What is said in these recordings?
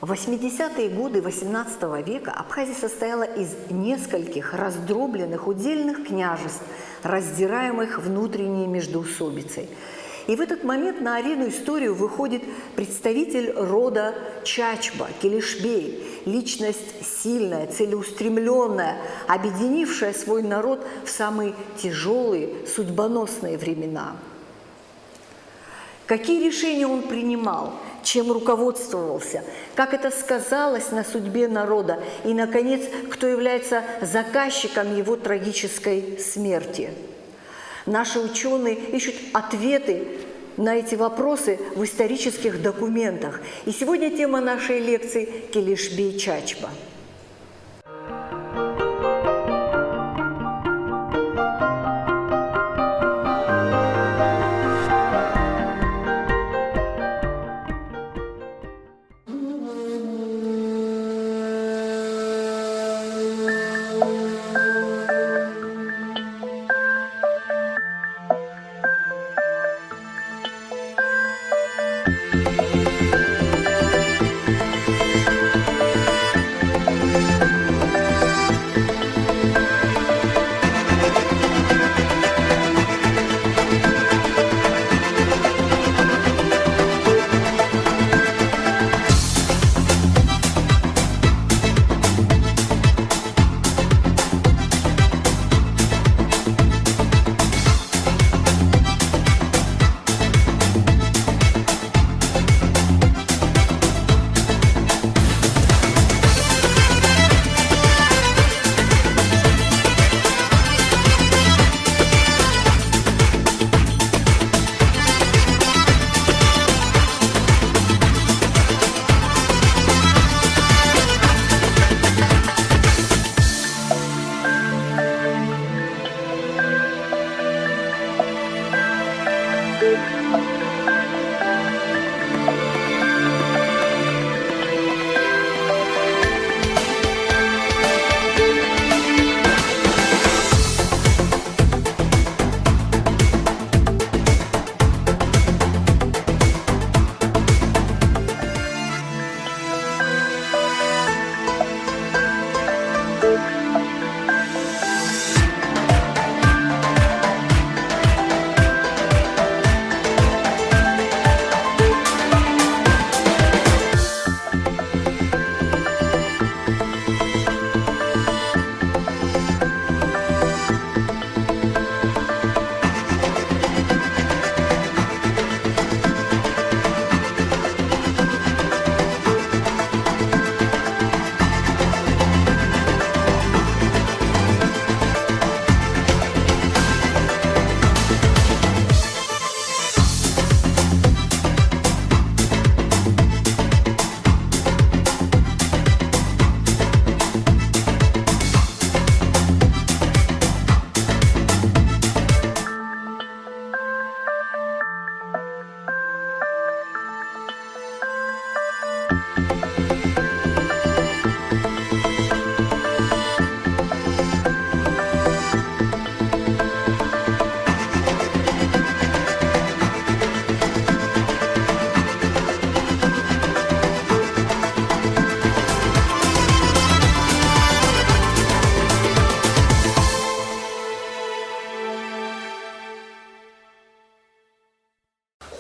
В 80-е годы XVIII века Абхазия состояла из нескольких раздробленных удельных княжеств, раздираемых внутренней междоусобицей. И в этот момент на арену истории выходит представитель рода Чачба, Келешбей, личность сильная, целеустремленная, объединившая свой народ в самые тяжелые, судьбоносные времена. Какие решения он принимал, чем руководствовался, как это сказалось на судьбе народа и, наконец, кто является заказчиком его трагической смерти. Наши ученые ищут ответы на эти вопросы в исторических документах. И сегодня тема нашей лекции – Келешбей Чачба.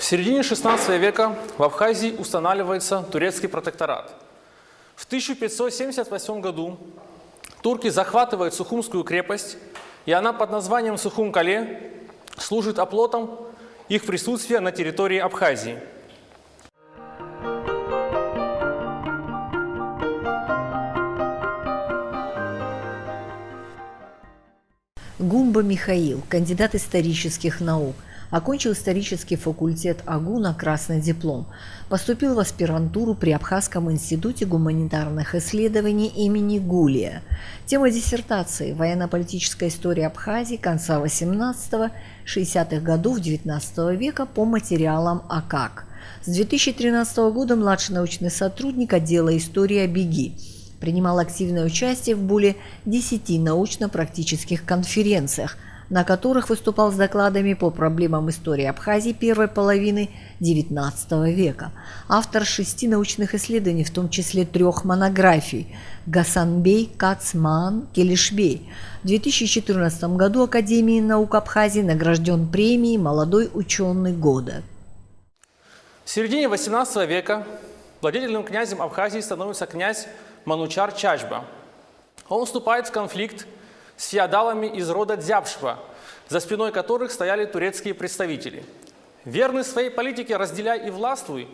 В середине XVI века в Абхазии устанавливается турецкий протекторат. В 1578 году турки захватывают Сухумскую крепость, и она под названием Сухум-Кале служит оплотом их присутствия на территории Абхазии. Гумба Михаил, кандидат исторических наук, Окончил исторический факультет АГУ на красный диплом. Поступил в аспирантуру при Абхазском институте гуманитарных исследований имени Гулия. Тема диссертации – военно-политическая история Абхазии конца 18-60-х годов XIX века по материалам АКАК. С 2013 года младший научный сотрудник отдела истории АБИГИ. Принимал активное участие в более 10 научно-практических конференциях, на которых выступал с докладами по проблемам истории Абхазии первой половины XIX века. Автор 6 научных исследований, в том числе 3 монографий «Гасанбей, Кацман, Келишбей». В 2014 году Академией наук Абхазии награжден премией «Молодой ученый года». В середине 18 века владетельным князем Абхазии становится князь Манучар Чачба. Он вступает в конфликт с феодалами из рода Дзябшпа, за спиной которых стояли турецкие представители. Верный своей политике «разделяй и властвуй»,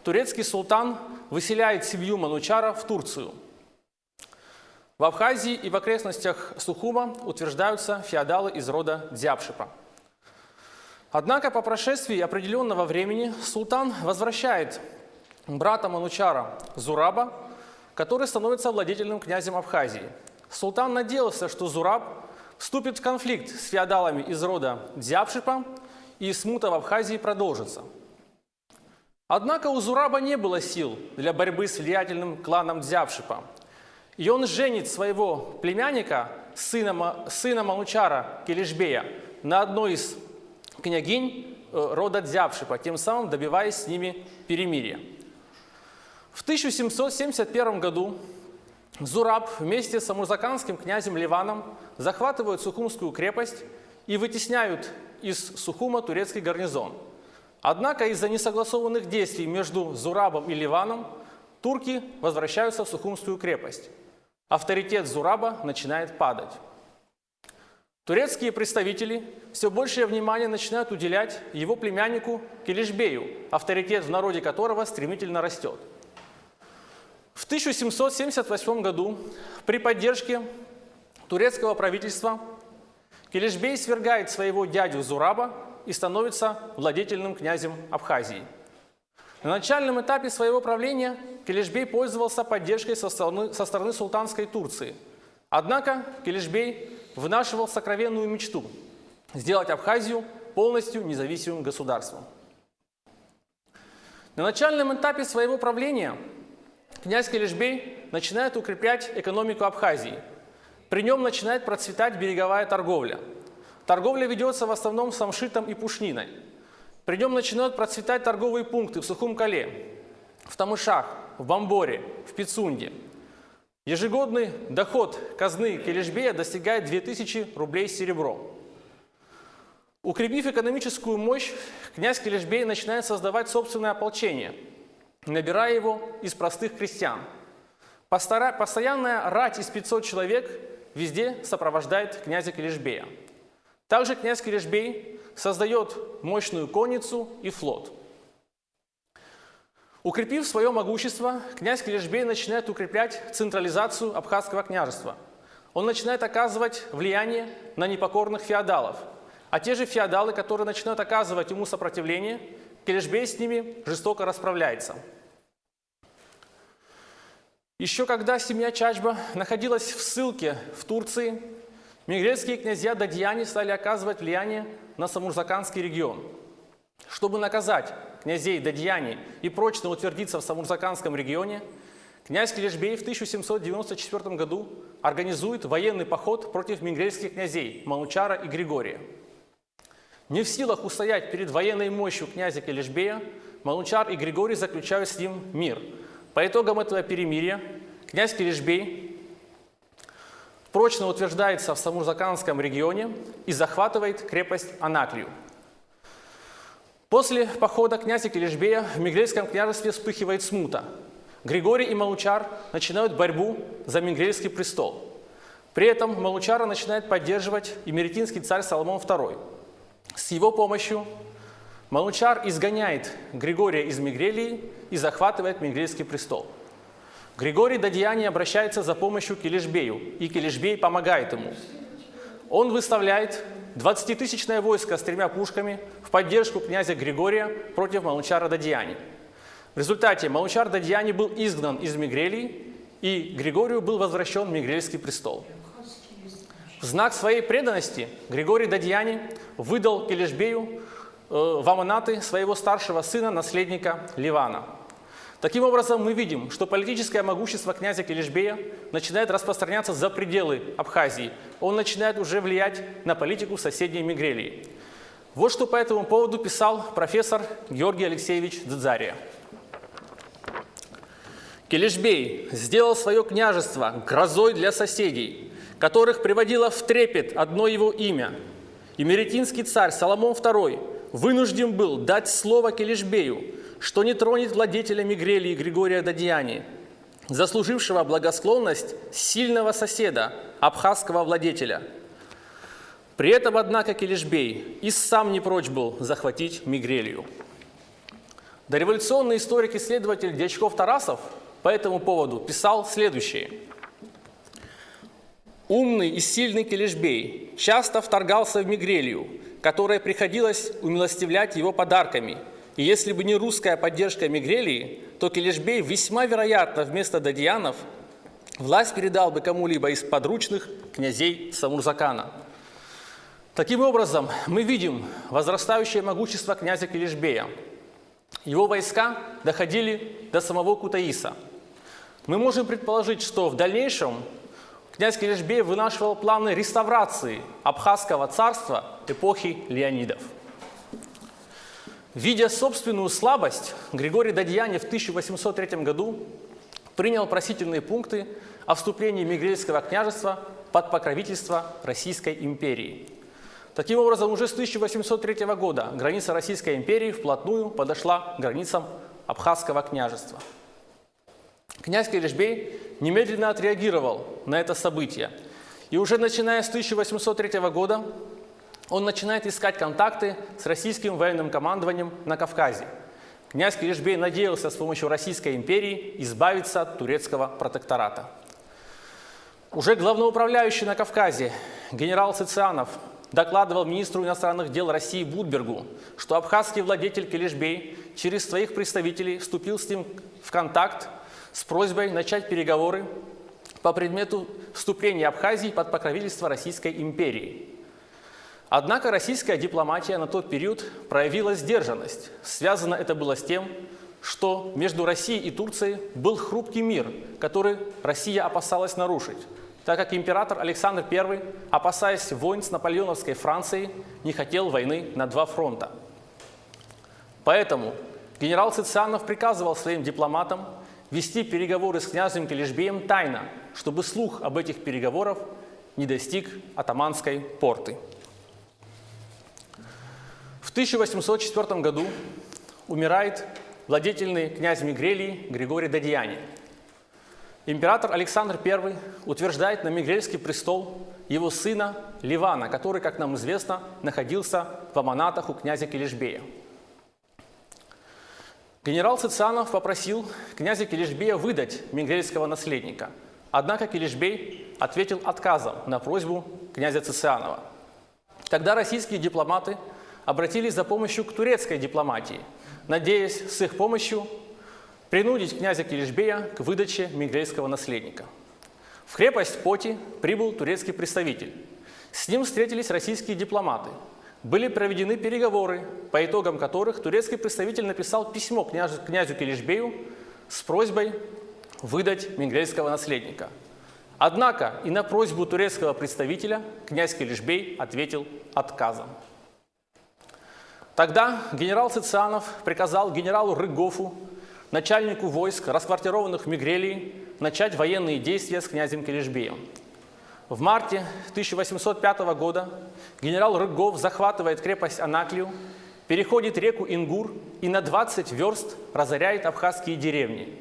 турецкий султан выселяет семью Манучара в Турцию. В Абхазии и в окрестностях Сухума утверждаются феодалы из рода Дзябшипа. Однако по прошествии определенного времени султан возвращает брата Манучара Зураба, который становится владетельным князем Абхазии. Султан надеялся, что Зураб вступит в конфликт с феодалами из рода Дзябшипа, и смута в Абхазии продолжится. Однако у Зураба не было сил для борьбы с влиятельным кланом Дзябшипа, и он женит своего племянника, сына Манучара Келишбея, на одной из княгинь рода Дзябшипа, тем самым добиваясь с ними перемирия. В 1771 году Зураб вместе с амурзаканским князем Ливаном захватывают Сухумскую крепость и вытесняют из Сухума турецкий гарнизон. Однако из-за несогласованных действий между Зурабом и Ливаном турки возвращаются в Сухумскую крепость. Авторитет Зураба начинает падать. Турецкие представители все большее внимание начинают уделять его племяннику Келишбею, авторитет в народе которого стремительно растет. В 1778 году при поддержке турецкого правительства Келишбей свергает своего дядю Зураба и становится владетельным князем Абхазии. На начальном этапе своего правления Келишбей пользовался поддержкой со стороны султанской Турции. Однако Келишбей вынашивал сокровенную мечту – сделать Абхазию полностью независимым государством. На начальном этапе своего правления князь Келишбей начинает укреплять экономику Абхазии. При нем начинает процветать береговая торговля. Торговля ведется в основном самшитом и пушниной. При нем начинают процветать торговые пункты в Сухум-Кале, в Тамышах, в Бамборе, в Пицунде. Ежегодный доход казны Келишбея достигает 2000 рублей серебром. Укрепив экономическую мощь, князь Келишбей начинает создавать собственное ополчение, набирая его из простых крестьян. Постоянная рать из 500 человек везде сопровождает князя Келишбея. Также князь Келишбей создает мощную конницу и флот. Укрепив свое могущество, князь Келишбей начинает укреплять централизацию Абхазского княжества. Он начинает оказывать влияние на непокорных феодалов. А те же феодалы, которые начинают оказывать ему сопротивление, Келишбей с ними жестоко расправляется. Еще когда семья Чачба находилась в ссылке в Турции, мингрельские князья Дадьяне стали оказывать влияние на Самурзаканский регион. Чтобы наказать князей Дадьяне и прочно утвердиться в Самурзаканском регионе, князь Келишбей в 1794 году организует военный поход против мингрельских князей Манучара и Григория. Не в силах устоять перед военной мощью князя Келишбея, Манучар и Григорий заключают с ним мир. По итогам этого перемирия князь Келишбей прочно утверждается в Самурзаканском регионе и захватывает крепость Анаклию. После похода князя Келишбея в Мингрельском княжестве вспыхивает смута. Григорий и Манучар начинают борьбу за Мингрельский престол. При этом Манучара начинает поддерживать имеретинский царь Соломон II. С его помощью Манучар изгоняет Григория из Мингрелии и захватывает Мингрельский престол. Григорий Дадьяне обращается за помощью к Келишбею, и Келишбей помогает ему. Он выставляет 20-тысячное войско с 3 пушками в поддержку князя Григория против Манучара Дадьяни. В результате Манучар Дадьяни был изгнан из Мигрелии, и Григорию был возвращен Мигрельский престол. В знак своей преданности Григорий Дадьяни выдал Келешбею в аманаты своего старшего сына, наследника Ливана. Таким образом, мы видим, что политическое могущество князя Келешбея начинает распространяться за пределы Абхазии. Он начинает уже влиять на политику соседней Мигрелии. Вот что по этому поводу писал профессор Георгий Алексеевич Дзидзария. Келешбей сделал свое княжество грозой для соседей, которых приводило в трепет одно его имя. И меретинский царь Соломон II вынужден был дать слово Келешбею, что не тронет владетеля Мигрелии Григория Дадьяни, заслужившего благосклонность сильного соседа, абхазского владетеля. При этом, однако, Келешбей и сам не прочь был захватить Мигрелию. Дореволюционный историк-исследователь Дьячков-Тарасов по этому поводу писал следующее. Умный и сильный Келешбей часто вторгался в Мигрелию, которая приходилось умилостивлять его подарками. И если бы не русская поддержка Мигрелии, то Келешбей весьма вероятно вместо Дадьянов власть передал бы кому-либо из подручных князей Самурзакана. Таким образом, мы видим возрастающее могущество князя Келешбея. Его войска доходили до самого Кутаиса. Мы можем предположить, что в дальнейшем князь Келешбей вынашивал планы реставрации Абхазского царства эпохи Леонидов. Видя собственную слабость, Григорий Дадьяни в 1803 году принял просительные пункты о вступлении Мигрельского княжества под покровительство Российской империи. Таким образом, уже с 1803 года граница Российской империи вплотную подошла к границам Абхазского княжества. Князь Келешбей немедленно отреагировал на это событие. И уже начиная с 1803 года он начинает искать контакты с российским военным командованием на Кавказе. Князь Келешбей надеялся с помощью Российской империи избавиться от турецкого протектората. Уже главноуправляющий на Кавказе генерал Цицианов докладывал министру иностранных дел России Будбергу, что абхазский владетель Келешбей через своих представителей вступил с ним в контакт с просьбой начать переговоры по предмету вступления Абхазии под покровительство Российской империи. Однако российская дипломатия на тот период проявила сдержанность. Связано это было с тем, что между Россией и Турцией был хрупкий мир, который Россия опасалась нарушить, так как император Александр I, опасаясь войн с наполеоновской Францией, не хотел войны на 2 фронта. Поэтому генерал Цицианов приказывал своим дипломатам вести переговоры с князем Келешбеем тайно, чтобы слух об этих переговорах не достиг атаманской порты. В 1804 году умирает владетельный князь Мигрелии Григорий Дадьяни. Император Александр I утверждает на Мигрельский престол его сына Ливана, который, как нам известно, находился в аманатах у князя Келешбея. Генерал Цицианов попросил князя Келешбея выдать мигрельского наследника. Однако Келешбей ответил отказом на просьбу князя Цицианова. Тогда российские дипломаты обратились за помощью к турецкой дипломатии, надеясь с их помощью принудить князя Келешбея к выдаче мигрельского наследника. В крепость Поти прибыл турецкий представитель. С ним встретились российские дипломаты. Были проведены переговоры, по итогам которых турецкий представитель написал письмо князю Келешбею с просьбой выдать мигрельского наследника. Однако и на просьбу турецкого представителя князь Келешбей ответил отказом. Тогда генерал Цицианов приказал генералу Рыгофу, начальнику войск, расквартированных в Мигрелии, начать военные действия с князем Келешбеем. В марте 1805 года генерал Рыгов захватывает крепость Анаклию, переходит реку Ингур и на 20 верст разоряет абхазские деревни.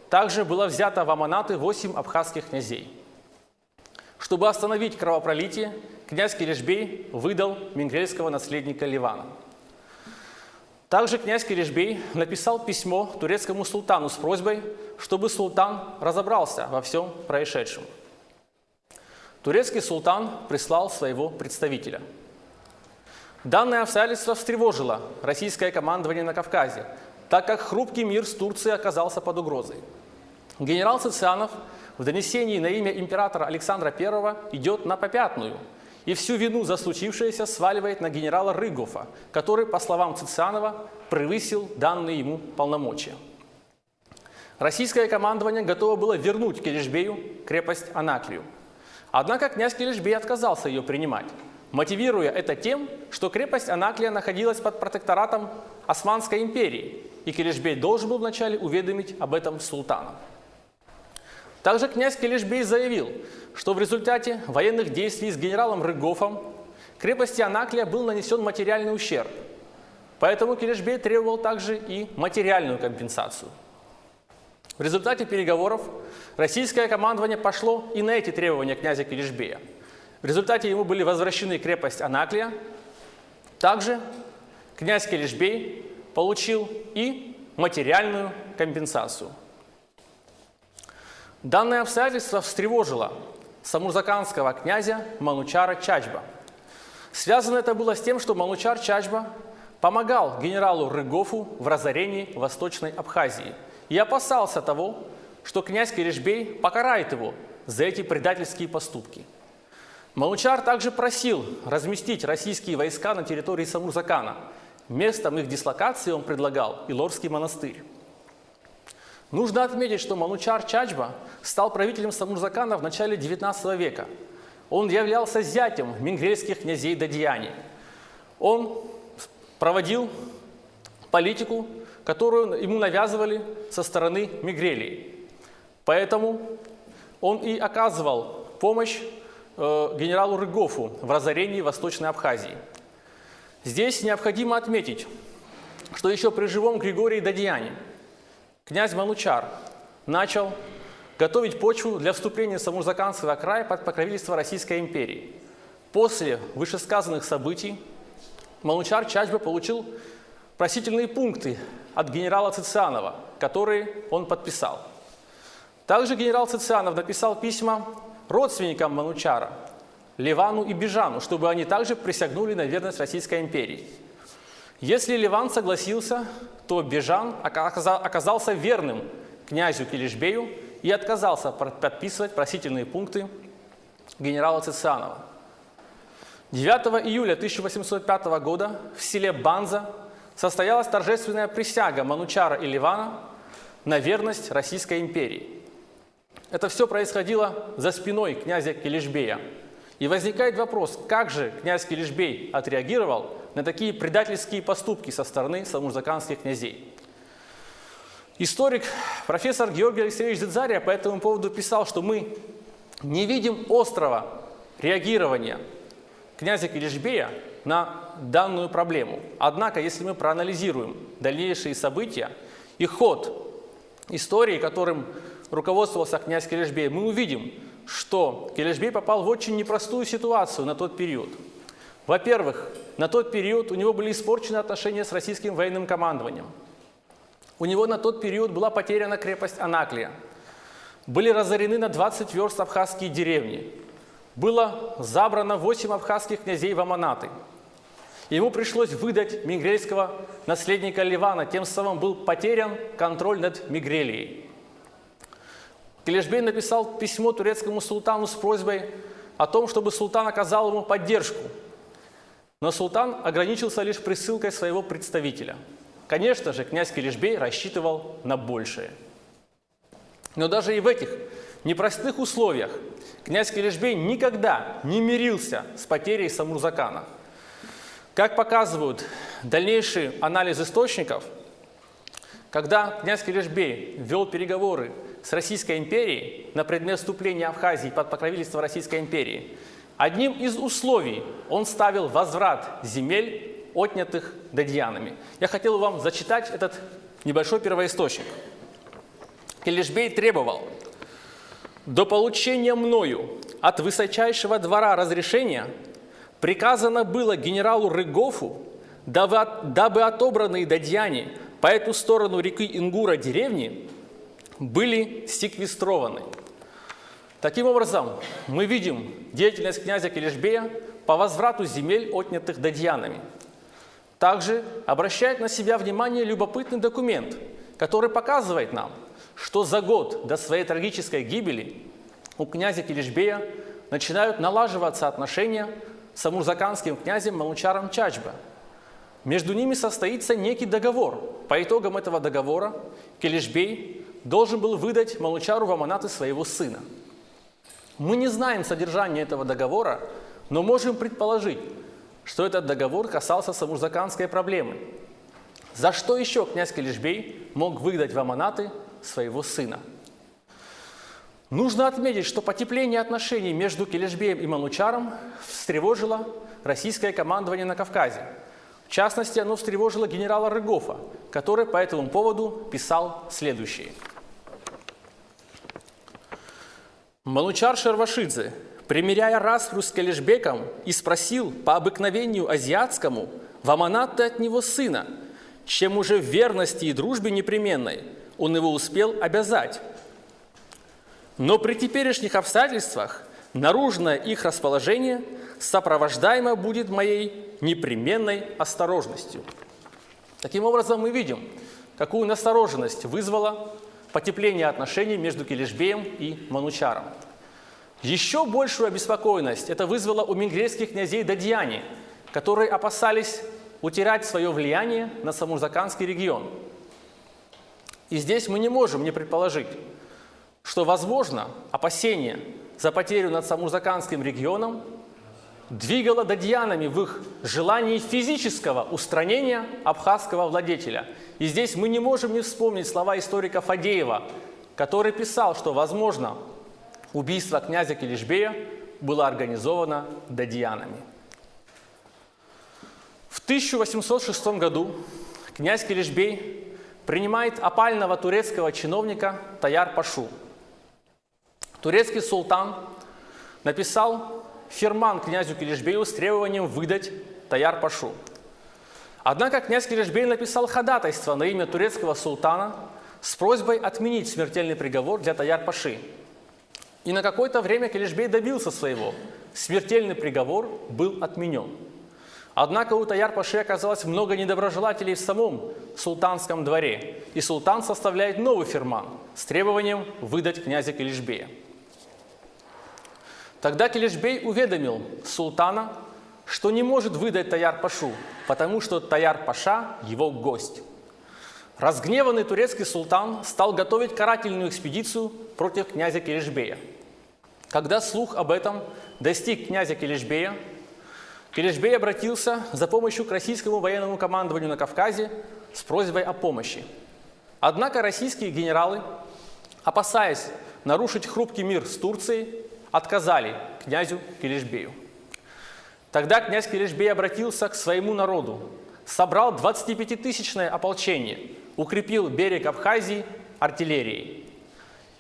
Также было взято в аманаты 8 абхазских князей. Чтобы остановить кровопролитие, князь Келешбей выдал мигрельского наследника Ливана. Также князь Келешбей написал письмо турецкому султану с просьбой, чтобы султан разобрался во всем происшедшем. Турецкий султан прислал своего представителя. Данное обстоятельство встревожило российское командование на Кавказе, так как хрупкий мир с Турцией оказался под угрозой. Генерал Цицианов в донесении на имя императора Александра I идет на попятную и всю вину за случившееся сваливает на генерала Рыгофа, который, по словам Цицианова, превысил данные ему полномочия. Российское командование готово было вернуть Килишбею крепость Анаклию. Однако князь Килишбей отказался ее принимать, мотивируя это тем, что крепость Анаклия находилась под протекторатом Османской империи, и Килишбей должен был вначале уведомить об этом султана. Также князь Килишбей заявил, что в результате военных действий с генералом Рыгофом крепости Анаклия был нанесен материальный ущерб, поэтому Килишбей требовал также и материальную компенсацию. В результате переговоров российское командование пошло и на эти требования князя Килишбея. В результате ему были возвращены крепость Анаклия. Также князь Килишбей получил и материальную компенсацию. Данное обстоятельство встревожило самурзаканского князя Манучара Чачба. Связано это было с тем, что Манучар Чачба помогал генералу Рыгофу в разорении Восточной Абхазии и опасался того, что князь Килишбей покарает его за эти предательские поступки. Манучар также просил разместить российские войска на территории Самурзакана. Местом их дислокации он предлагал Илорский монастырь. Нужно отметить, что Манучар Чачба стал правителем Самурзакана в начале XIX века. Он являлся зятем мингрельских князей Дадьяни. Он проводил политику, которую ему навязывали со стороны Мигрелии. Поэтому он и оказывал помощь генералу Рыгофу в разорении Восточной Абхазии. Здесь необходимо отметить, что еще при живом Григории Дадьяне князь Манучар начал готовить почву для вступления Самурзаканского края под покровительство Российской империи. После вышесказанных событий Манучар Чачба получил просительные пункты от генерала Цицианова, которые он подписал. Также генерал Цицианов написал письма родственникам Манучара, Ливану и Бежану, чтобы они также присягнули на верность Российской империи. Если Ливан согласился, то Бежан оказался верным князю Килишбею и отказался подписывать просительные пункты генерала Цицианова. 9 июля 1805 года в селе Банза состоялась торжественная присяга Манучара и Ливана на верность Российской империи. Это все происходило за спиной князя Килишбея. И возникает вопрос, как же князь Килишбей отреагировал на такие предательские поступки со стороны самурзаканских князей. Историк профессор Георгий Алексеевич Дзидзария по этому поводу писал, что мы не видим острого реагирования князя Килишбея на данную проблему. Однако, если мы проанализируем дальнейшие события и ход истории, которым руководствовался князь Килишбей, мы увидим, что Килишбей попал в очень непростую ситуацию на тот период. Во-первых, на тот период у него были испорчены отношения с российским военным командованием. У него на тот период была потеряна крепость Анаклия. Были разорены на 20 верст абхазские деревни. Было забрано 8 абхазских князей в аманаты. Ему пришлось выдать мигрельского наследника Ливана, тем самым был потерян контроль над Мигрелией. Килишбей написал письмо турецкому султану с просьбой о том, чтобы султан оказал ему поддержку. Но султан ограничился лишь присылкой своего представителя. Конечно же, князь Килишбей рассчитывал на большее. Но даже и в этих непростых условиях князь Килишбей никогда не мирился с потерей Самурзакана. Как показывают дальнейший анализ источников, когда князь Килишбей вел переговоры с Российской империей на предмет вступления Абхазии под покровительство Российской империи, одним из условий он ставил возврат земель, отнятых дадьянами. Я хотел вам зачитать этот небольшой первоисточник. Килишбей требовал: «До получения мною от высочайшего двора разрешения приказано было генералу Рыгофу, дабы отобранные дадьяне по эту сторону реки Ингура деревни были секвестрованы». Таким образом, мы видим деятельность князя Килишбея по возврату земель, отнятых дадьянами. Также обращает на себя внимание любопытный документ, который показывает нам, что за год до своей трагической гибели у князя Килишбея начинают налаживаться отношения с амурзаканским князем Манучаром Чачба. Между ними состоится некий договор. По итогам этого договора Килишбей должен был выдать Манучару в аманаты своего сына. Мы не знаем содержание этого договора, но можем предположить, что этот договор касался самурзаканской проблемы. За что еще князь Килишбей мог выдать в аманаты своего сына? Нужно отметить, что потепление отношений между Килишбеем и Манучаром встревожило российское командование на Кавказе. В частности, оно встревожило генерала Рыгофа, который по этому поводу писал следующее. Манучар Шервашидзе, примиряя расправу с Килишбеком, и спросил по обыкновению азиатскому в аманаты от него сына, чем уже в верности и дружбе непременной он его успел обязать. Но при теперешних обстоятельствах наружное их расположение сопровождаемо будет моей непременной осторожностью. Таким образом, мы видим, какую настороженность вызвало потепление отношений между Килишбеем и Манучаром. Еще большую обеспокоенность это вызвало у мингрельских князей Дадьяне, которые опасались утерять свое влияние на самурзаканский регион. И здесь мы не можем не предположить, что, возможно, опасение за потерю над самурзаканским регионом двигало дадьянами в их желании физического устранения абхазского владетеля. И здесь мы не можем не вспомнить слова историка Фадеева, который писал, что, возможно, убийство князя Килишбея было организовано дадьянами. В 1806 году князь Килишбей принимает опального турецкого чиновника Таяр-пашу. Турецкий султан написал фирман князю Килишбею с требованием выдать Таяр-пашу. Однако князь Килишбей написал ходатайство на имя турецкого султана с просьбой отменить смертельный приговор для Таяр-паши. И на какое-то время Килишбей добился своего. Смертельный приговор был отменен. Однако у Таяр-паши оказалось много недоброжелателей в самом султанском дворе, и султан составляет новый фирман с требованием выдать князя Килишбея. Тогда Килишбей уведомил султана, что не может выдать Таяр-пашу, потому что Таяр-паша – его гость. Разгневанный турецкий султан стал готовить карательную экспедицию против князя Килишбея. Когда слух об этом достиг князя Килишбея, Килишбей обратился за помощью к российскому военному командованию на Кавказе с просьбой о помощи. Однако российские генералы, опасаясь нарушить хрупкий мир с Турцией, отказали князю Килишбею. Тогда князь Килишбей обратился к своему народу, собрал 25-тысячное ополчение, укрепил берег Абхазии артиллерией.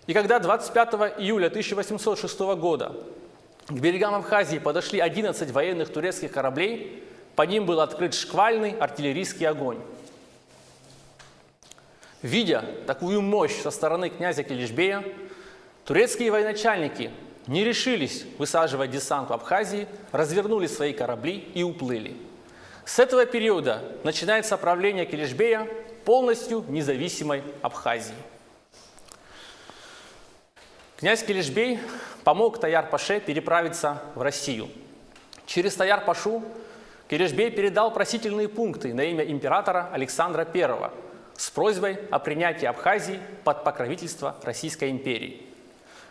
И когда 25 июля 1806 года к берегам Абхазии подошли 11 военных турецких кораблей, по ним был открыт шквальный артиллерийский огонь. Видя такую мощь со стороны князя Килишбея, турецкие военачальники не решились высаживать десант в Абхазии, развернули свои корабли и уплыли. С этого периода начинается правление Килишбея полностью независимой Абхазии. Князь Килишбей помог Таяр-паше переправиться в Россию. Через Таяр-пашу Килишбей передал просительные пункты на имя императора Александра I с просьбой о принятии Абхазии под покровительство Российской империи.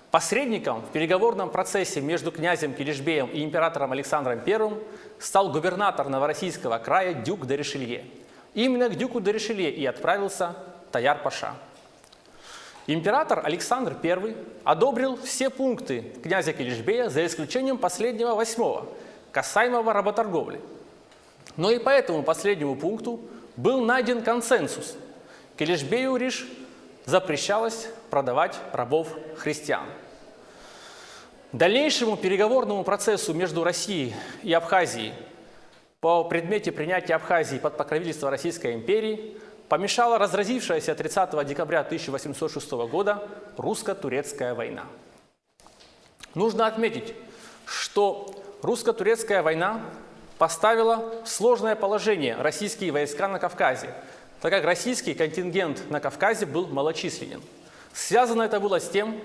Посредником в переговорном процессе между князем Килишбеем и императором Александром I стал губернатор Новороссийского края дюк де Ришелье. Именно к дюку де Ришелье и отправился Таяр-паша. Император Александр I одобрил все пункты князя Килишбея за исключением последнего 8-го, касаемого работорговли. Но и по этому последнему пункту был найден консенсус. Килишбею лишь запрещалось продавать рабов-христиан. Дальнейшему переговорному процессу между Россией и Абхазией по предмете принятия Абхазии под покровительство Российской империи помешала разразившаяся 30 декабря 1806 года русско-турецкая война. Нужно отметить, что русско-турецкая война поставила в сложное положение российские войска на Кавказе, так как российский контингент на Кавказе был малочисленен. Связано это было с тем,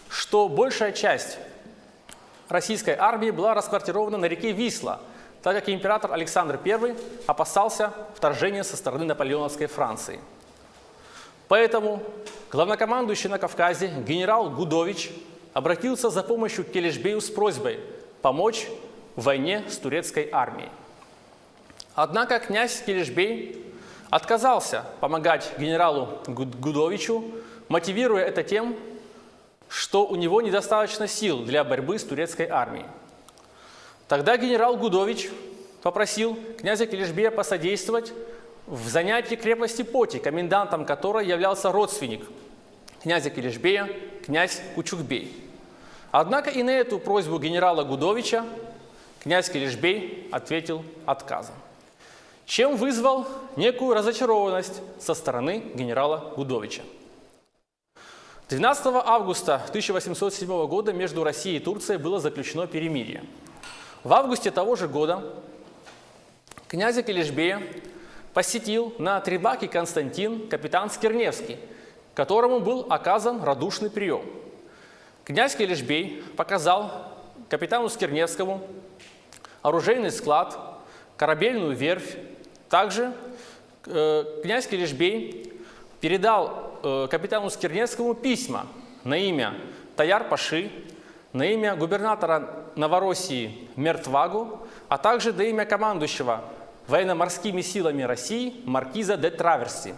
что большая часть российской армии была расквартирована на реке Висла, так как император Александр I опасался вторжения со стороны наполеоновской Франции. Поэтому главнокомандующий на Кавказе генерал Гудович обратился за помощью к Келешбею с просьбой помочь в войне с турецкой армией. Однако князь Келешбей отказался помогать генералу Гудовичу, мотивируя это тем, что у него недостаточно сил для борьбы с турецкой армией. Тогда генерал Гудович попросил князя Келешбея посодействовать в занятии крепости Поти, комендантом которой являлся родственник князя Келешбея, князь Кучукбей. Однако и на эту просьбу генерала Гудовича князь Келешбей ответил отказом, чем вызвал некую разочарованность со стороны генерала Гудовича. 12 августа 1807 года между Россией и Турцией было заключено перемирие. В августе того же года князя Келешбея посетил на Трибаке Константин, капитан Скирневский, которому был оказан радушный прием. Князь Келешбей показал капитану Скирневскому оружейный склад, корабельную верфь. Также князь Келешбей передал капитану Скирневскому письма на имя Таяр-Паши, на имя губернатора Новороссии Мертвагу, а также на имя командующего военно-морскими силами России маркиза де Траверси.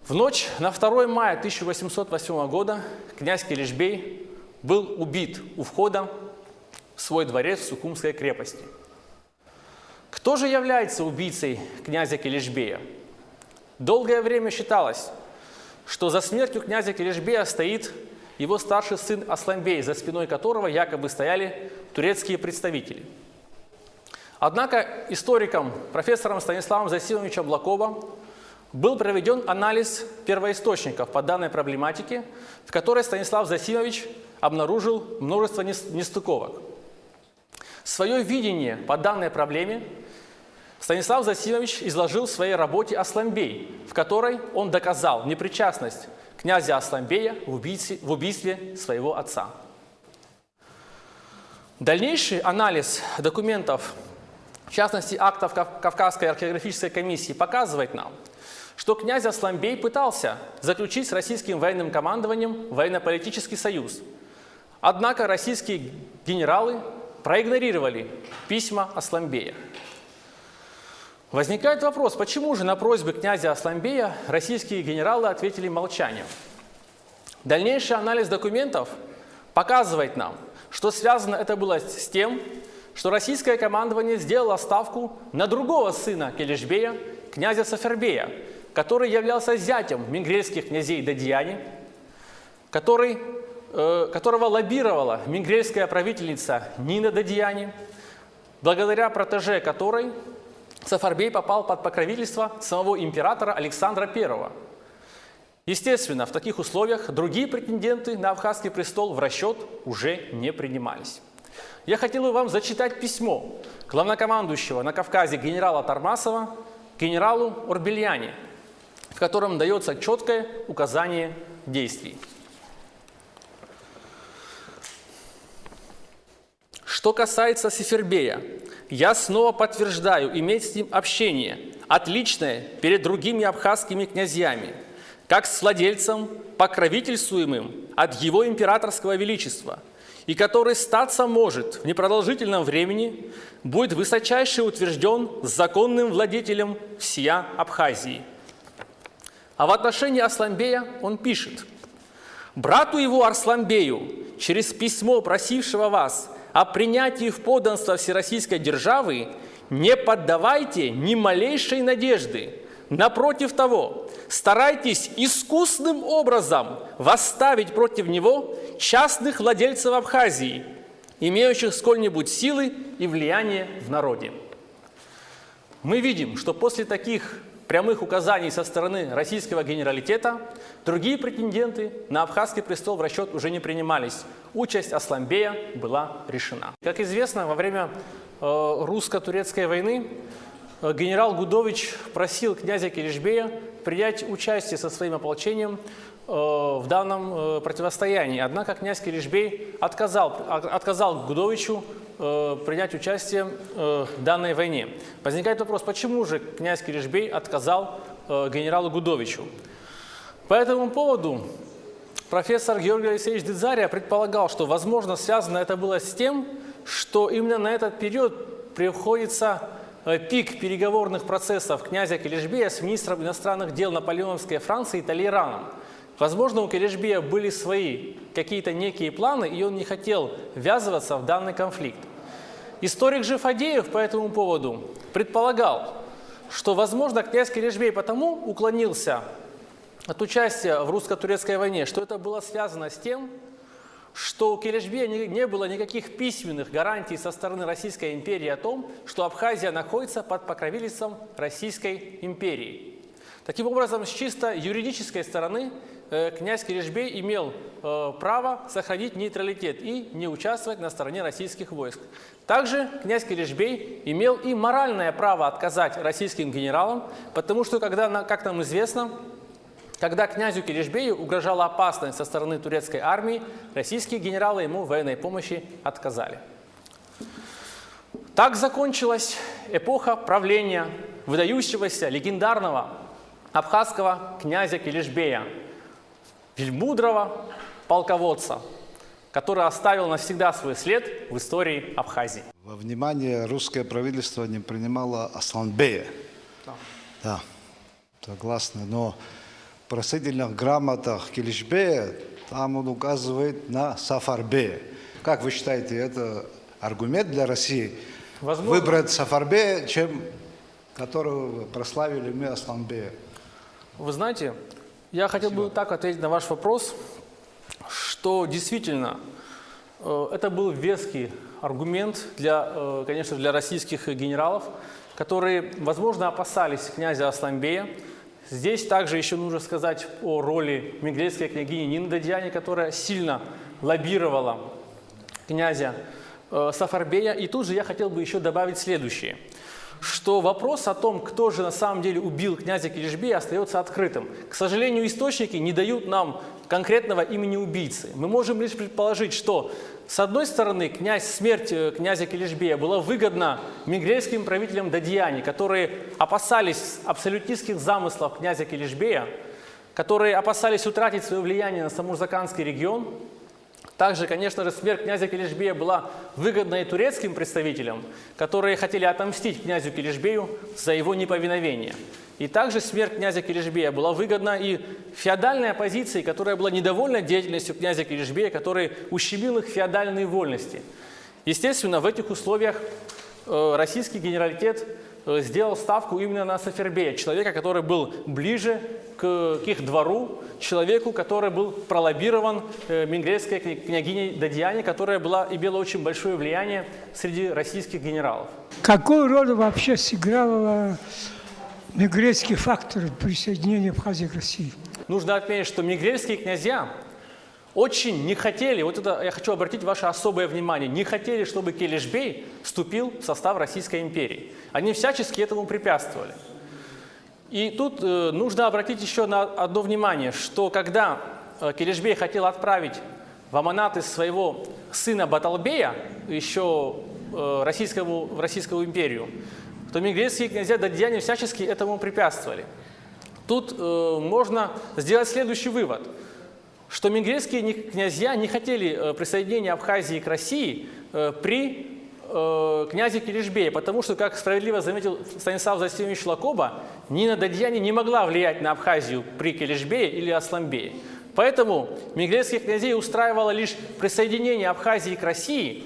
В ночь на 2 мая 1808 года князь Келешбей был убит у входа в свой дворец в Сухумской крепости. Кто же является убийцей князя Келешбея? Долгое время считалось, что за смертью князя Келешбея стоит его старший сын Асланбей, за спиной которого якобы стояли турецкие представители. Однако историком, профессором Станиславом Засимовичем Блаковым был проведен анализ первоисточников по данной проблематике, в которой Станислав Засимович обнаружил множество нестыковок. Свое видение по данной проблеме Станислав Засимович изложил в своей работе «Асланбей», в которой он доказал непричастность князя Асланбея в убийстве своего отца. Дальнейший анализ документов, в частности актов Кавказской археографической комиссии, показывает нам, что князь Асланбей пытался заключить с российским военным командованием военно-политический союз. Однако российские генералы проигнорировали письма Асланбея. Возникает вопрос, почему же на просьбы князя Асланбея российские генералы ответили молчанием? Дальнейший анализ документов показывает нам, что связано это было с тем, что российское командование сделало ставку на другого сына Келешбея, князя Сафербея, который являлся зятем мингрельских князей Дадияни, которого лоббировала мингрельская правительница Нина Дадияни, благодаря протеже которой Сафарбей попал под покровительство самого императора Александра I. Естественно, в таких условиях другие претенденты на Абхазский престол в расчет уже не принимались. Я хотел бы вам зачитать письмо главнокомандующего на Кавказе генерала Тармасова генералу Орбельяне, в котором дается четкое указание действий. Что касается Сафербея, я снова подтверждаю иметь с ним общение, отличное перед другими абхазскими князьями, как с владельцем, покровительствуемым от его императорского величества, и который статься может в непродолжительном времени, будет высочайше утвержден законным владетелем всея Абхазии. А в отношении Асланбея он пишет: «Брату его Арсланбею, через письмо просившего вас о принятии в подданство всероссийской державы, не поддавайте ни малейшей надежды. Напротив того, старайтесь искусным образом восставить против него частных владельцев Абхазии, имеющих сколь-нибудь силы и влияние в народе». Мы видим, что после таких прямых указаний со стороны российского генералитета, другие претенденты на абхазский престол в расчет уже не принимались. Участь Асланбея была решена. Как известно, во время русско-турецкой войны генерал Гудович просил князя Килишбея принять участие со своим ополчением в данном противостоянии. Однако князь Килишбей отказал Гудовичу принять участие в данной войне. Возникает вопрос, почему же князь Килишбей отказал генералу Гудовичу? По этому поводу профессор Георгий Алексеевич Дедзария предполагал, что, возможно, связано это было с тем, что именно на этот период приходится пик переговорных процессов князя Килишбея с министром иностранных дел наполеоновской Франции Талейраном. Возможно, у Килишбея были свои какие-то некие планы, и он не хотел ввязываться в данный конфликт. Историк же Фадеев по этому поводу предполагал, что, возможно, князь Килишбей потому уклонился от участия в русско-турецкой войне, что это было связано с тем, что у Килишбея не было никаких письменных гарантий со стороны Российской империи о том, что Абхазия находится под покровительством Российской империи. Таким образом, с чисто юридической стороны князь Килишбей имел право сохранить нейтралитет и не участвовать на стороне российских войск. Также князь Килишбей имел и моральное право отказать российским генералам, потому что, как нам известно, когда князю Килишбею угрожала опасность со стороны турецкой армии, российские генералы ему в военной помощи отказали. Так закончилась эпоха правления выдающегося легендарного абхазского князя Килишбея, мудрого полководца, который оставил навсегда свой след в истории Абхазии. Во внимание русское правительство не принимало Асланбея. Да, согласны, но в просительных грамотах Килишбея там он указывает на Сафарбея. Как вы считаете, это аргумент для России? Возможно. Выбрать Сафарбея, чем которого прославили мы Асланбея? Вы знаете, я хотел бы так ответить на ваш вопрос, что действительно это был веский аргумент, конечно, для российских генералов, которые, возможно, опасались князя Асланбея. Здесь также еще нужно сказать о роли менгрельской княгини Нины Дадьяни, которая сильно лоббировала князя Сафарбея. И тут же я хотел бы еще добавить следующее, что вопрос о том, кто же на самом деле убил князя Килишбея, остается открытым. К сожалению, источники не дают нам конкретного имени убийцы. Мы можем лишь предположить, что, с одной стороны, смерть князя Килишбея была выгодна менгрельским правителям Дадьяни, которые опасались абсолютистских замыслов князя Килишбея, которые опасались утратить свое влияние на Самурзаканский регион. Также, конечно же, смерть князя Килишбея была выгодна и турецким представителям, которые хотели отомстить князю Килишбею за его неповиновение. И также смерть князя Килишбея была выгодна и феодальной оппозиции, которая была недовольна деятельностью князя Килишбея, который ущемил их феодальные вольности. Естественно, в этих условиях российский генералитет сделал ставку именно на Сафарбея, человека, который был ближе к их двору, человеку, который был пролоббирован менгрельской княгиней Дадьяни, которая имела очень большое влияние среди российских генералов. Какую роль вообще сыграл менгрельский фактор присоединения Абхазии к России? Нужно отметить, что менгрельские князья очень не хотели, вот это я хочу обратить ваше особое внимание, не хотели, чтобы Килишбей вступил в состав Российской империи. Они всячески этому препятствовали. И тут нужно обратить еще на одно внимание, что когда Килишбей хотел отправить в аманаты своего сына Баталбея, еще в Российскую империю, то менгрельские князья Дадьяни всячески этому препятствовали. Тут можно сделать следующий вывод, что менгрельские князья не хотели присоединения Абхазии к России при князе Килишбея, потому что, как справедливо заметил Станислав Зосимович Лакоба, Нина Дадьяни не могла влиять на Абхазию при Килишбее или Асланбее. Поэтому менгрельских князей устраивало лишь присоединение Абхазии к России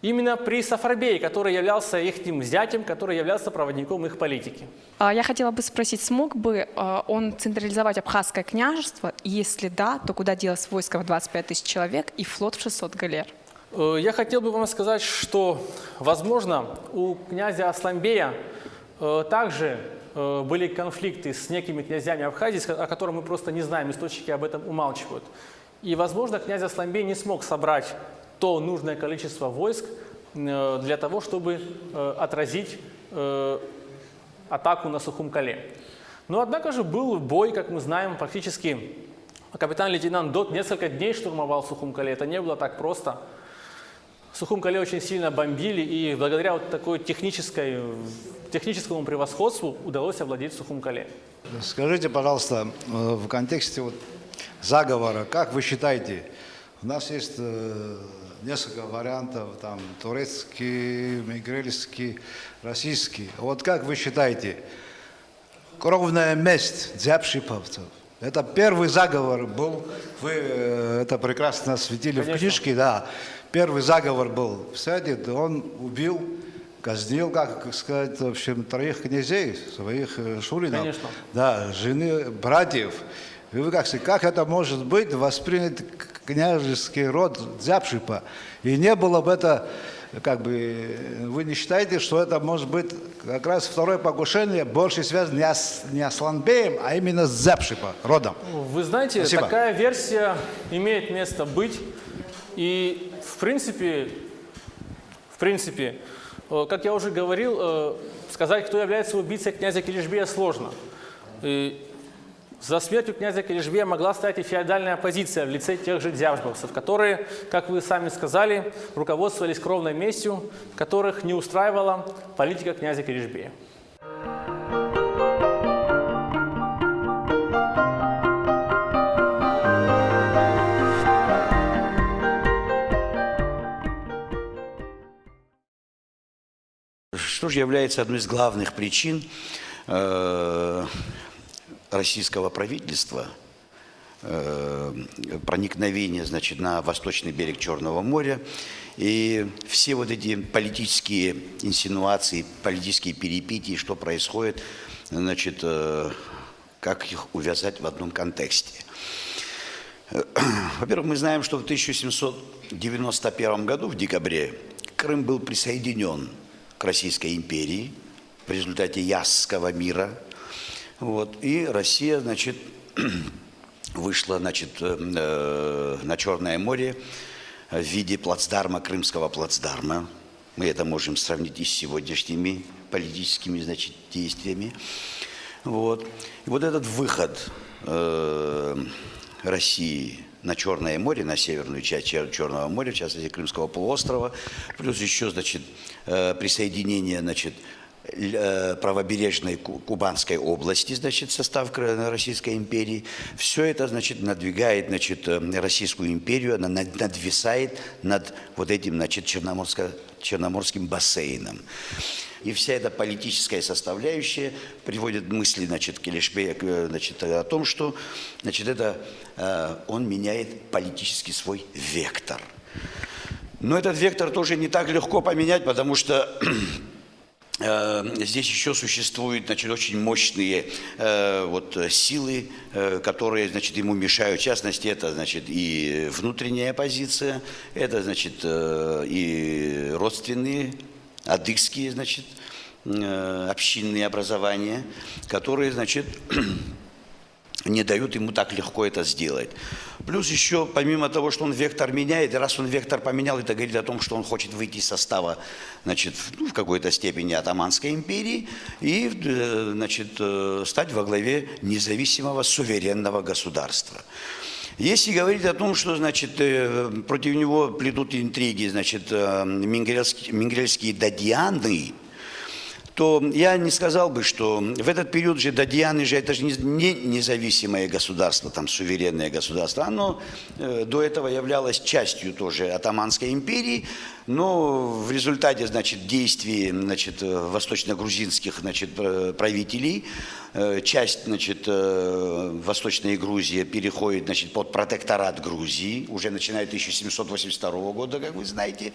именно при Сафарбее, который являлся их зятем, который являлся проводником их политики. Я хотела бы спросить, смог бы он централизовать Абхазское княжество? И если да, то куда делось войско в 25 тысяч человек и флот в 600 галер? Я хотел бы вам сказать, что, возможно, у князя Асланбея также были конфликты с некими князьями Абхазии, о которых мы просто не знаем, источники об этом умалчивают. И, возможно, князь Асланбей не смог собрать то нужное количество войск для того, чтобы отразить атаку на Сухум-Кале. Но, однако же, был бой, как мы знаем, практически капитан-лейтенант Дот несколько дней штурмовал Сухум-Кале. Это не было так просто. Сухум-Кале очень сильно бомбили, и благодаря вот такой техническому превосходству удалось овладеть Сухум-Кале. Скажите, пожалуйста, в контексте вот заговора, как вы считаете, у нас есть несколько вариантов, там, турецкий, мигрельский, российский. Вот как вы считаете, кровная месть дзябшиповцев, это первый заговор был, вы это прекрасно осветили в книжке, да, первый заговор был, кстати, он убил, казнил, как сказать, в общем, 3 князей, своих шуринов, Конечно. да, жены, братьев. И вы как это может быть воспринят княжеский род Дзябшипа? И не было бы это, как бы, вы не считаете, что это может быть как раз второе покушение, больше связано не с Асланбеем, а именно с Дзябшипа родом? Вы знаете, Спасибо. такая версия имеет место быть. И в принципе, как я уже говорил, сказать, кто является убийцей князя Килишбея, сложно. И за смертью князя Килишбея могла стоять и феодальная оппозиция в лице тех же дзябшиповцев, которые, как вы сами сказали, руководствовались кровной местью, которых не устраивала политика князя Килишбея. Что же является одной из главных причин российского правительства проникновения, значит, на восточный берег Черного моря, и все вот эти политические инсинуации, политические перипетии, что происходит, значит, как их увязать в одном контексте. Во-первых, мы знаем, что в 1791 году, в декабре, Крым был присоединен к Российской империи в результате Ясского мира. Вот. И Россия, значит, вышла, значит, на Черное море в виде плацдарма, крымского плацдарма. Мы это можем сравнить и с сегодняшними политическими, значит, действиями. Вот. И вот этот выход России на Черное море, на северную часть Черного моря, в частности Крымского полуострова, плюс еще, значит, присоединение, значит, правобережной Кубанской области, значит, состав Российской империи. Все это, значит, надвигает, значит, Российскую империю, она надвисает над вот этим, значит, Черноморским бассейном. И вся эта политическая составляющая приводит мысли, значит, Килишбея, значит, о том, что, значит, это он меняет политически свой вектор. Но этот вектор тоже не так легко поменять, потому что здесь еще существуют, значит, очень мощные вот, силы, которые, значит, ему мешают. В частности, это, значит, и внутренняя оппозиция, это, значит, и родственные, адыгские, значит, общинные образования, которые, значит, не дают ему так легко это сделать. Плюс еще, помимо того, что он вектор меняет, и раз он вектор поменял, это говорит о том, что он хочет выйти из состава, значит, в какой-то степени Отtomанской империи и, значит, стать во главе независимого суверенного государства. Если говорить о том, что, значит, против него плетут интриги, значит, мингрельские дадьяны, то я не сказал бы, что в этот период же дадьяны же это же не независимое государство, там суверенное государство, оно до этого являлось частью тоже Отtomанской империи, но в результате, значит, действий, значит, восточно-грузинских, значит, правителей часть, значит, Восточной Грузии переходит, значит, под протекторат Грузии, уже начиная 1782 года, как вы знаете,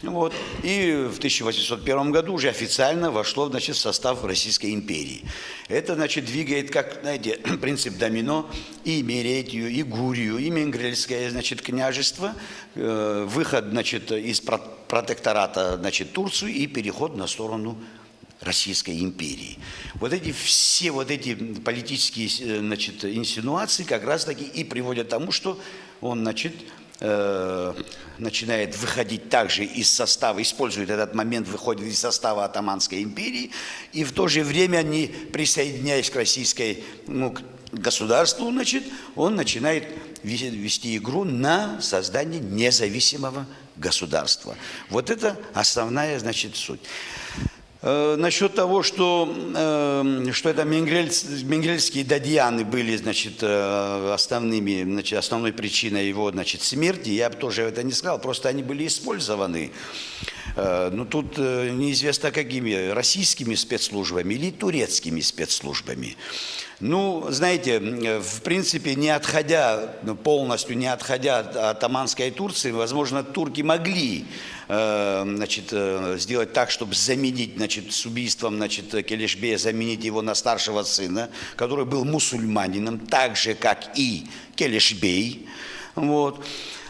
вот, и в 1801 году уже официально вошло, значит, в состав Российской империи. Это, значит, двигает, как, знаете, принцип домино, и Меретию, и Гурию, и Менгрельское, значит, княжество, выход, значит, из протектората, значит, Турцию и переход на сторону Российской империи. Вот эти все вот эти политические, значит, инсинуации как раз таки и приводят к тому, что он, значит, начинает выходить также из состава, использует этот момент, выходит из состава Отtomанской империи, и в то же время, не присоединяясь к российской, к государству, значит, он начинает вести игру на создание независимого государства. Вот это основная, значит, суть. Насчет того, что это менгрельские дадьяны были, значит, основной причиной его, значит, смерти, я бы тоже это не сказал, просто они были использованы. Но тут неизвестно какими, российскими спецслужбами или турецкими спецслужбами. Ну, знаете, в принципе, полностью не отходя от Отtomанской Турции, возможно, турки могли, значит, сделать так, чтобы заменить, значит, с убийством, значит, Келешбея, заменить его на старшего сына, который был мусульманином, так же, как и Келешбей. Вот.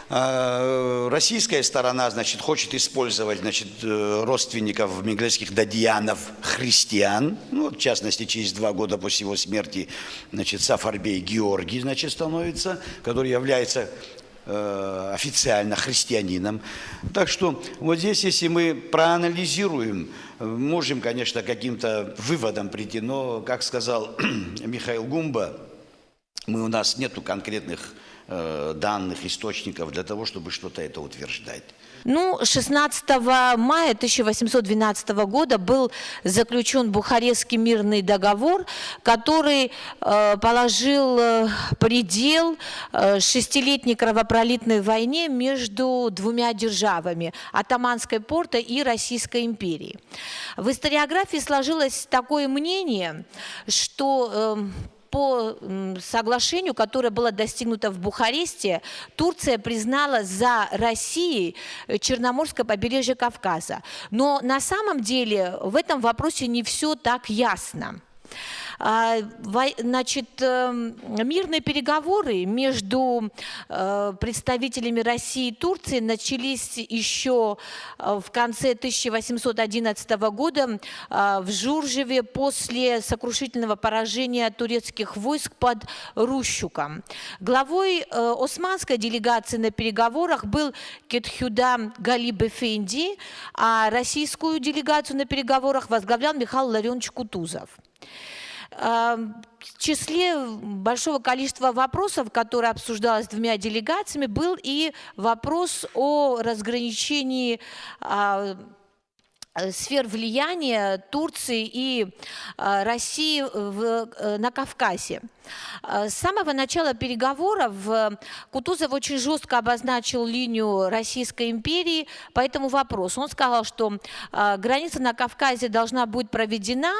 Российская сторона, значит, хочет использовать, значит, родственников менгрельских дадьянов, христиан, ну, в частности, через 2 года после его смерти, значит, Сафарбей Георгий, значит, становится, который является официально христианином. Так что вот здесь, если мы проанализируем, можем, конечно, каким-то выводом прийти, но, как сказал Михаил Гумба, у нас нету конкретных данных, источников для того, чтобы что-то это утверждать. Ну, 16 мая 1812 года был заключен Бухарестский мирный договор, который положил предел 6-летней кровопролитной войне между 2 державами – Оттоманской Портой и Российской империей. В историографии сложилось такое мнение, что по соглашению, которое было достигнуто в Бухаресте, Турция признала за Россией Черноморское побережье Кавказа. Но на самом деле в этом вопросе не все так ясно. Значит, мирные переговоры между представителями России и Турции начались еще в конце 1811 года в Журжеве после сокрушительного поражения турецких войск под Рущуком. Главой османской делегации на переговорах был Кетхюда Галиб-эфенди, а российскую делегацию на переговорах возглавлял Михаил Ларионович Кутузов. В числе большого количества вопросов, которые обсуждалось 2 делегациями, был и вопрос о разграничении сфер влияния Турции и России на Кавказе. С самого начала переговоров Кутузов очень жестко обозначил линию Российской империи по этому вопросу. Он сказал, что граница на Кавказе должна быть проведена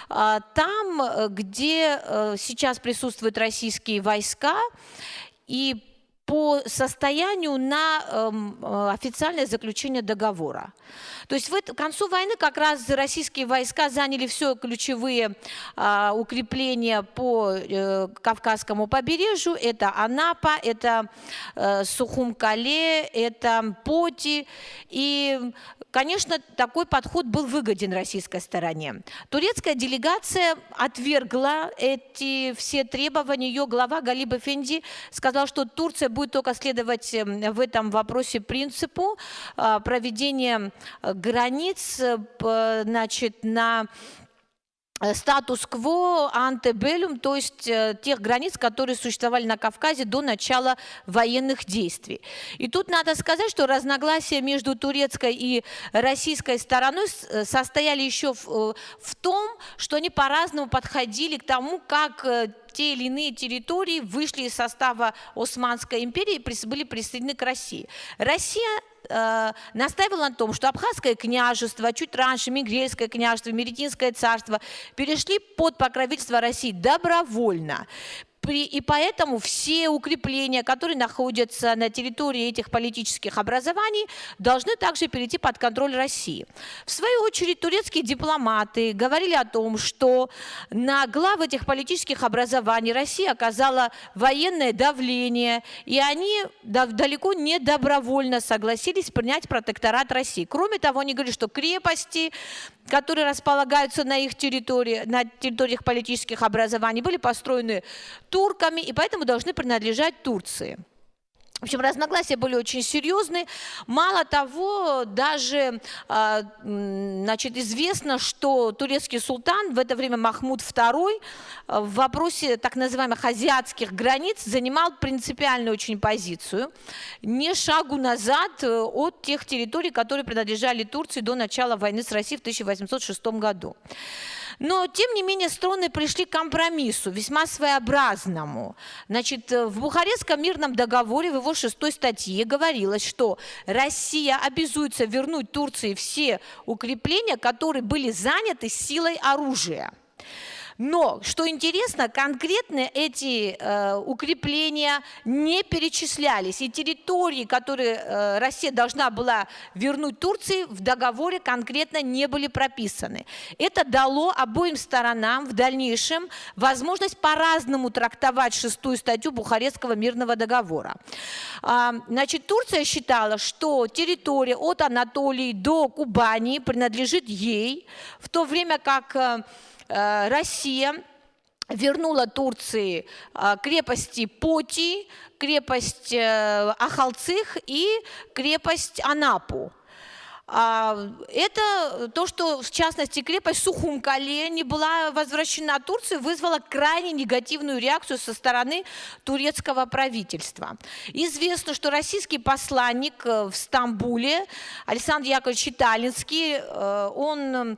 там, где сейчас присутствуют российские войска, и по состоянию на официальное заключение договора. То есть к концу войны как раз российские войска заняли все ключевые укрепления по Кавказскому побережью. Это Анапа, это Сухум-Кале, это Поти. И, конечно, такой подход был выгоден российской стороне. Турецкая делегация отвергла эти все требования. Ее глава Галиб-эфенди сказал, что Турция будет только следовать в этом вопросе принципу проведения границ, значит, на статус-кво антебеллюм, то есть тех границ, которые существовали на Кавказе до начала военных действий. И тут надо сказать, что разногласия между турецкой и российской стороной состояли еще в том, что они по-разному подходили к тому, как те или иные территории вышли из состава Османской империи и были присоединены к России. Россия настаивала на том, что Абхазское княжество, чуть раньше Менгрельское княжество, Меретинское царство перешли под покровительство России добровольно. И поэтому все укрепления, которые находятся на территории этих политических образований, должны также перейти под контроль России. В свою очередь, турецкие дипломаты говорили о том, что на глав этих политических образований Россия оказала военное давление, и они далеко не добровольно согласились принять протекторат России. Кроме того, они говорили, что крепости, которые располагаются на их территории, на территориях политических образований, были построены турками и поэтому должны принадлежать Турции. В общем, разногласия были очень серьезные. Мало того, даже известно, что турецкий султан, в это время Махмуд II, в вопросе так называемых азиатских границ занимал принципиальную очень позицию. Ни шагу назад от тех территорий, которые принадлежали Турции до начала войны с Россией в 1806 году. Но, тем не менее, стороны пришли к компромиссу, весьма своеобразному. Значит, в Бухарестском мирном договоре, в его 6 статье говорилось, что Россия обязуется вернуть Турции все укрепления, которые были заняты силой оружия. Но, что интересно, конкретно эти укрепления не перечислялись. И территории, которые Россия должна была вернуть Турции, в договоре конкретно не были прописаны. Это дало обоим сторонам в дальнейшем возможность по-разному трактовать 6-ю статью Бухарестского мирного договора. Значит, Турция считала, что территория от Анатолии до Кубани принадлежит ей, в то время как Россия вернула Турции крепости Поти, крепость Ахалцих и крепость Анапу. Это то, что, в частности, крепость Сухумкале не была возвращена Турции, вызвало крайне негативную реакцию со стороны турецкого правительства. Известно, что российский посланник в Стамбуле Александр Яковлевич Таллинский, он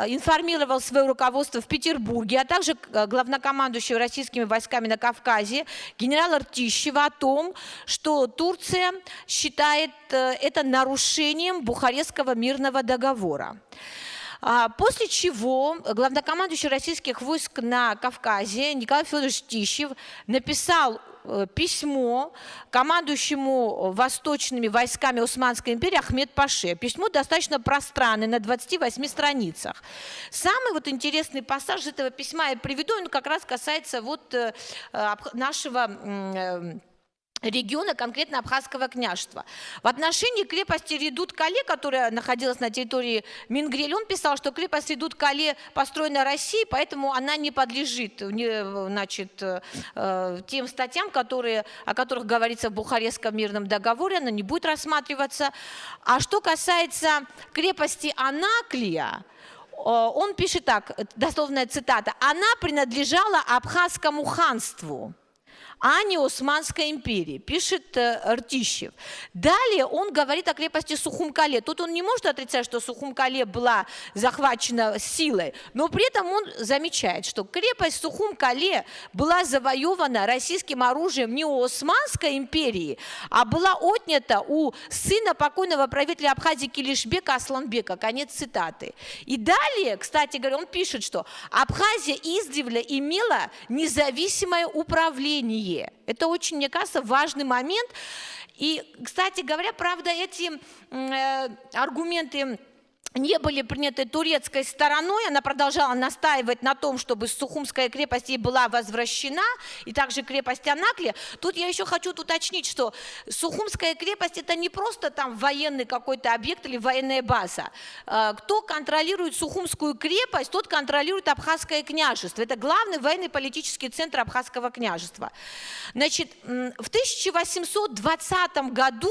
информировал свое руководство в Петербурге, а также главнокомандующего российскими войсками на Кавказе генерала Ртищева о том, что Турция считает это нарушением Бухарестского мирного договора. После чего главнокомандующий российских войск на Кавказе Николай Федорович Тищев написал письмо командующему восточными войсками Османской империи Ахмед Паше. Письмо достаточно пространное, на 28 страницах. Самый интересный пассаж этого письма я приведу, он как раз касается нашего региона, конкретно Абхазского княжества. В отношении крепости Редут-Кале, которая находилась на территории Мингрель, он писал, что крепость Редут-Кале построена Россией, поэтому она не подлежит тем статьям, о которых говорится в Бухарестском мирном договоре, она не будет рассматриваться. А что касается крепости Анаклия, он пишет так, дословная цитата: «Она принадлежала Абхазскому ханству, а не Османской империи», пишет Ртищев. Далее он говорит о крепости Сухумкале. Тут он не может отрицать, что Сухумкале была захвачена силой, но при этом он замечает, что крепость Сухумкале была завоевана российским оружием не у Османской империи, а была отнята у сына покойного правителя Абхазии Килишбека Асланбека. Конец цитаты. И далее, кстати говоря, он пишет, что Абхазия издревле имела независимое управление. Это очень, мне кажется, важный момент. И, кстати говоря, правда, эти аргументы не были приняты турецкой стороной. Она продолжала настаивать на том, чтобы Сухумская крепость ей была возвращена, и также крепость Анаклия. Тут я еще хочу уточнить, что Сухумская крепость — это не просто там военный какой-то объект или военная база. Кто контролирует Сухумскую крепость, тот контролирует Абхазское княжество. Это главный военно-политический центр Абхазского княжества. Значит, в 1820 году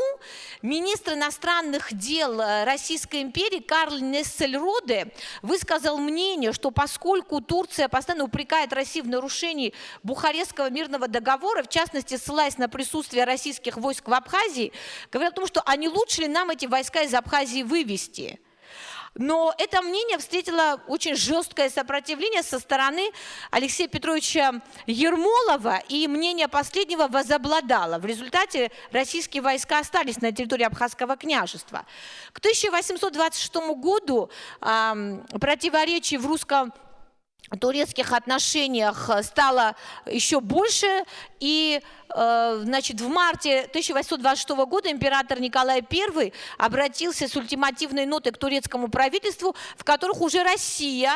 министр иностранных дел Российской империи Карл Нессельроде высказал мнение, что поскольку Турция постоянно упрекает Россию в нарушении Бухарестского мирного договора, в частности, ссылаясь на присутствие российских войск в Абхазии, говорят о том, что а не лучше ли нам эти войска из Абхазии вывести. Но это мнение встретило очень жесткое сопротивление со стороны Алексея Петровича Ермолова, и мнение последнего возобладало. В результате российские войска остались на территории Абхазского княжества. К 1826 году противоречий в турецких отношениях стало еще больше, и значит, в марте 1826 года император Николай I обратился с ультимативной нотой к турецкому правительству, в которых уже Россия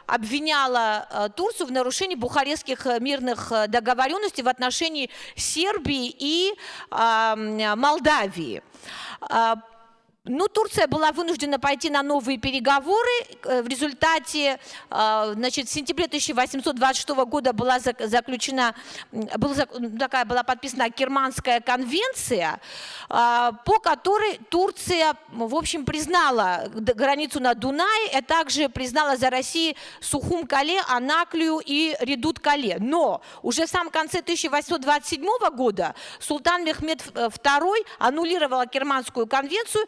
обвиняла Турцию в нарушении бухарестских мирных договоренностей в отношении Сербии и Молдавии. Ну, Турция была вынуждена пойти на новые переговоры. В результате, значит, в сентябре 1826 года была подписана Керманская конвенция, по которой Турция, в общем, признала границу на Дунае, а также признала за Россией Сухум-Кале, Анаклию и Редут-Кале. Но уже в самом конце 1827 года султан Мехмед II аннулировал Керманскую конвенцию,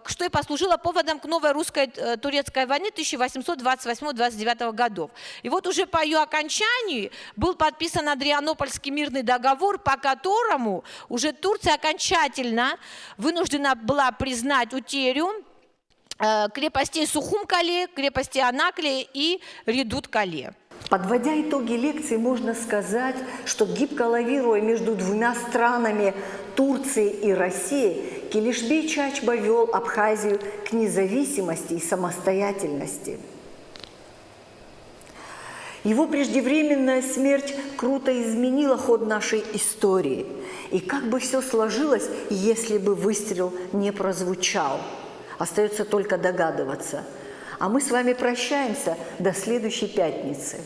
что и послужило поводом к новой русско-турецкой войне 1828-29 годов. И вот уже по ее окончании был подписан Адрианопольский мирный договор, по которому уже Турция окончательно вынуждена была признать утерю крепостей Сухум-Кале, крепости Анаклия и Редут-Кале. Подводя итоги лекции, можно сказать, что гибко лавируя между двумя странами Турцией и Россией, Килишбей Чачба вел Абхазию к независимости и самостоятельности. Его преждевременная смерть круто изменила ход нашей истории. И как бы все сложилось, если бы выстрел не прозвучал? Остается только догадываться. А мы с вами прощаемся до следующей пятницы.